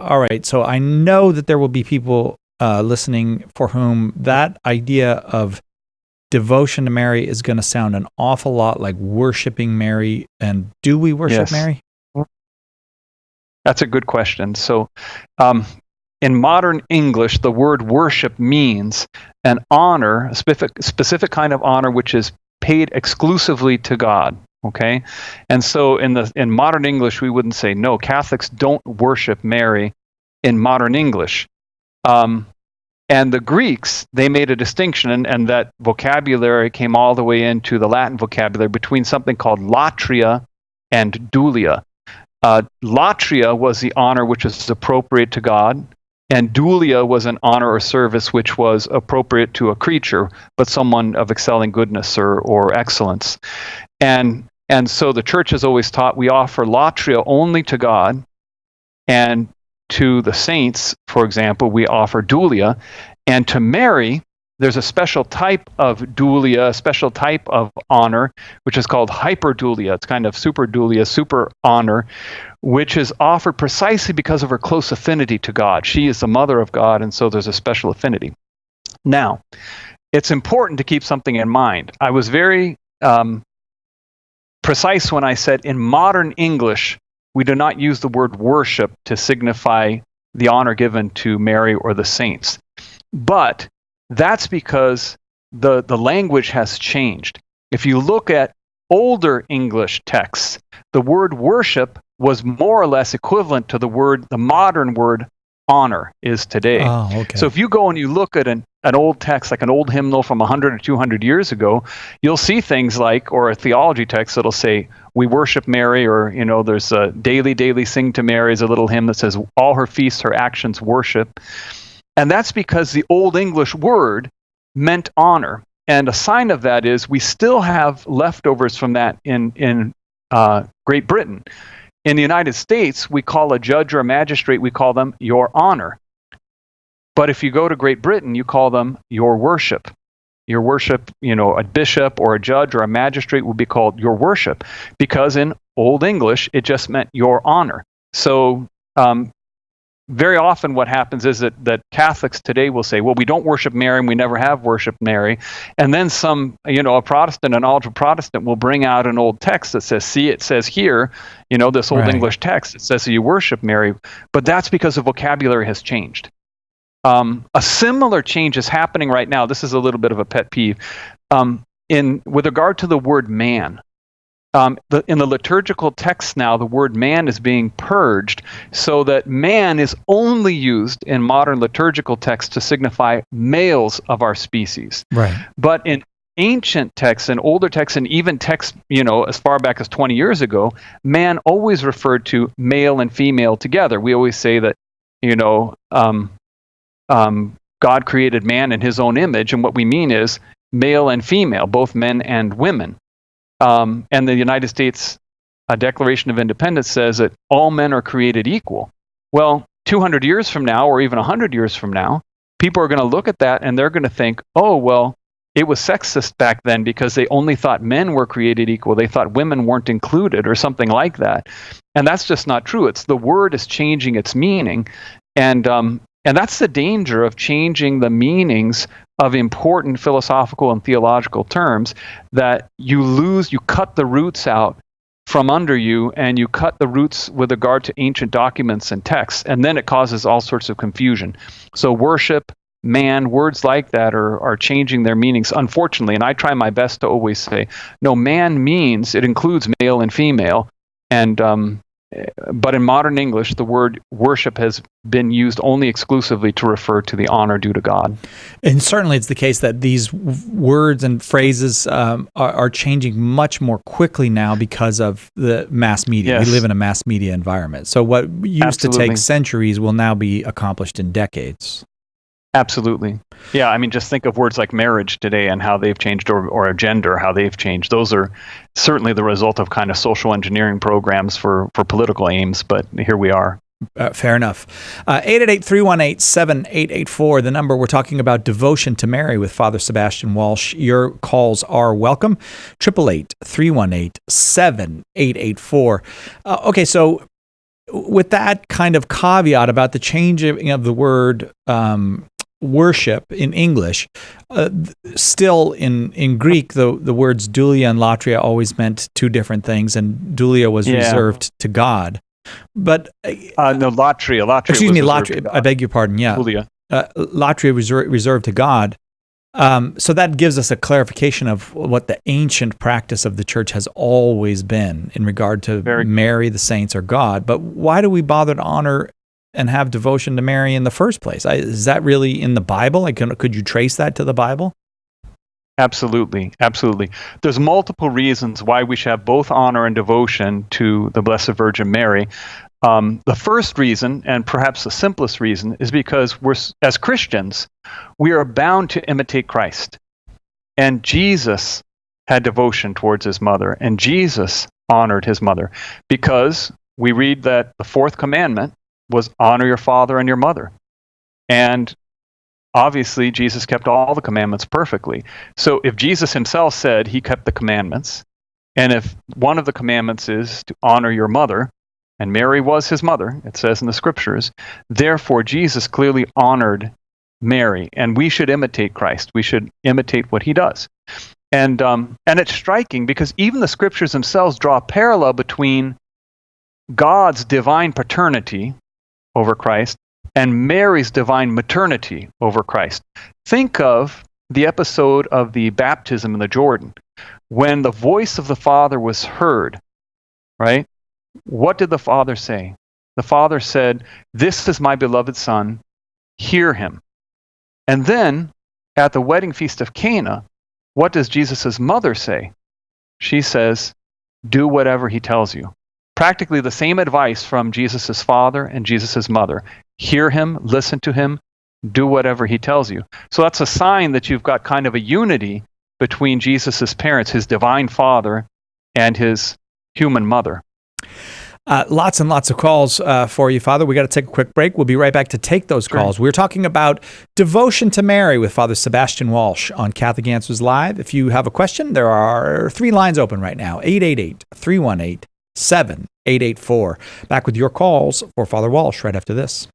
all right, so I know that there will be people listening for whom that idea of devotion to Mary is going to sound an awful lot like worshiping Mary. And do we worship Mary? That's a good question. So in modern English, the word worship means an honor, a specific kind of honor, which is paid exclusively to God. Okay, and so in modern English, we wouldn't say, no, Catholics don't worship Mary in modern English. And the Greeks, they made a distinction, and that vocabulary came all the way into the Latin vocabulary between something called latria and dulia. Latria was the honor which was appropriate to God, and dulia was an honor or service which was appropriate to a creature, but someone of excelling goodness or excellence. And so the church has always taught we offer latria only to God, and to the saints, for example, we offer dulia. And to Mary, there's a special type of dulia, a special type of honor, which is called hyperdulia. It's kind of super dulia, super honor, which is offered precisely because of her close affinity to God. She is the mother of God, and so there's a special affinity. Now, it's important to keep something in mind. I was very precise when I said in modern English, we do not use the word worship to signify the honor given to Mary or the saints. But that's because the language has changed. If you look at older English texts, the word worship was more or less equivalent to the modern word honor is today. Oh, okay. So if you go and you look at an old text, like an old hymnal from 100 or 200 years ago, you'll see things like, or a theology text that'll say, we worship Mary, or, there's a daily sing to Mary is a little hymn that says, all her feasts, her actions worship. And that's because the Old English word meant honor. And a sign of that is we still have leftovers from that in Great Britain. In the United States, we call a judge or a magistrate, we call them your honor. But if you go to Great Britain, you call them your worship. Your worship, a bishop or a judge or a magistrate will be called your worship, because in Old English, it just meant your honor. So very often what happens is that Catholics today will say, well, we don't worship Mary and we never have worshiped Mary. And then a Protestant, an ultra Protestant will bring out an old text that says, see, it says here, this old Right. English text, it says that you worship Mary. But that's because the vocabulary has changed. A similar change is happening right now. This is a little bit of a pet peeve. With regard to the word man, in the liturgical text now, the word man is being purged so that man is only used in modern liturgical texts to signify males of our species. Right. But in ancient texts and older texts, and even texts, as far back as 20 years ago, man always referred to male and female together. We always say that, God created man in his own image, and what we mean is male and female, both men and women. And the United States Declaration of Independence says that all men are created equal. Well, 200 years from now, or even 100 years from now, people are going to look at that and they're going to think, oh, well, it was sexist back then because they only thought men were created equal. They thought women weren't included or something like that. And that's just not true. The word is changing its meaning. And that's the danger of changing the meanings of important philosophical and theological terms, that you cut the roots out from under you, and you cut the roots with regard to ancient documents and texts, and then it causes all sorts of confusion. So worship, man, words like that are changing their meanings, unfortunately, and I try my best to always say, no, man means, it includes male and female, but in modern English, the word worship has been used only exclusively to refer to the honor due to God. And certainly it's the case that these words and phrases are changing much more quickly now because of the mass media. Yes. We live in a mass media environment. So what used to take centuries will now be accomplished in decades. Absolutely. Yeah, I mean, just think of words like marriage today and how they've changed, or gender, how they've changed. Those are certainly the result of kind of social engineering programs for political aims, but here we are. Fair enough. 888-318-7884, the number. We're talking about devotion to Mary with Father Sebastian Walshe. Your calls are welcome. 888-318-7884. Okay, so with that kind of caveat about the changing of the word worship in English, still in Greek, the words dulia and latria always meant two different things, and dulia was reserved to God. But no, latria. Excuse me, latria. I beg your pardon. Yeah, dulia. Latria was reserved to God. So that gives us a clarification of what the ancient practice of the church has always been in regard to Mary, the saints, or God. But why do we bother to honor and have devotion to Mary in the first place? Is that really in the Bible? Like, could you trace that to the Bible? Absolutely. There's multiple reasons why we should have both honor and devotion to the Blessed Virgin Mary. The first reason, and perhaps the simplest reason, is because as Christians, we are bound to imitate Christ. And Jesus had devotion towards his mother, and Jesus honored his mother, because we read that the fourth commandment was honor your father and your mother. And obviously, Jesus kept all the commandments perfectly. So if Jesus himself said he kept the commandments, and if one of the commandments is to honor your mother, and Mary was his mother, it says in the scriptures, therefore Jesus clearly honored Mary, and we should imitate Christ. We should imitate what he does. And it's striking because even the scriptures themselves draw a parallel between God's divine paternity over Christ and Mary's divine maternity over Christ. Think of the episode of the baptism in the Jordan, when the voice of the Father was heard, right? What did the Father say? The Father said, "This is my beloved Son, hear him." And then, at the wedding feast of Cana, what does Jesus' mother say? She says, "Do whatever he tells you." Practically the same advice from Jesus' father and Jesus' mother. Hear him, listen to him, do whatever he tells you. So that's a sign that you've got kind of a unity between Jesus' parents, his divine father and his human mother. Lots and lots of calls for you, Father. We got to take a quick break. We'll be right back to take those calls. We're talking about devotion to Mary with Father Sebastian Walshe on Catholic Answers Live. If you have a question, there are 3 lines open right now, 888-318-7884. Back with your calls for Father Walshe right after this.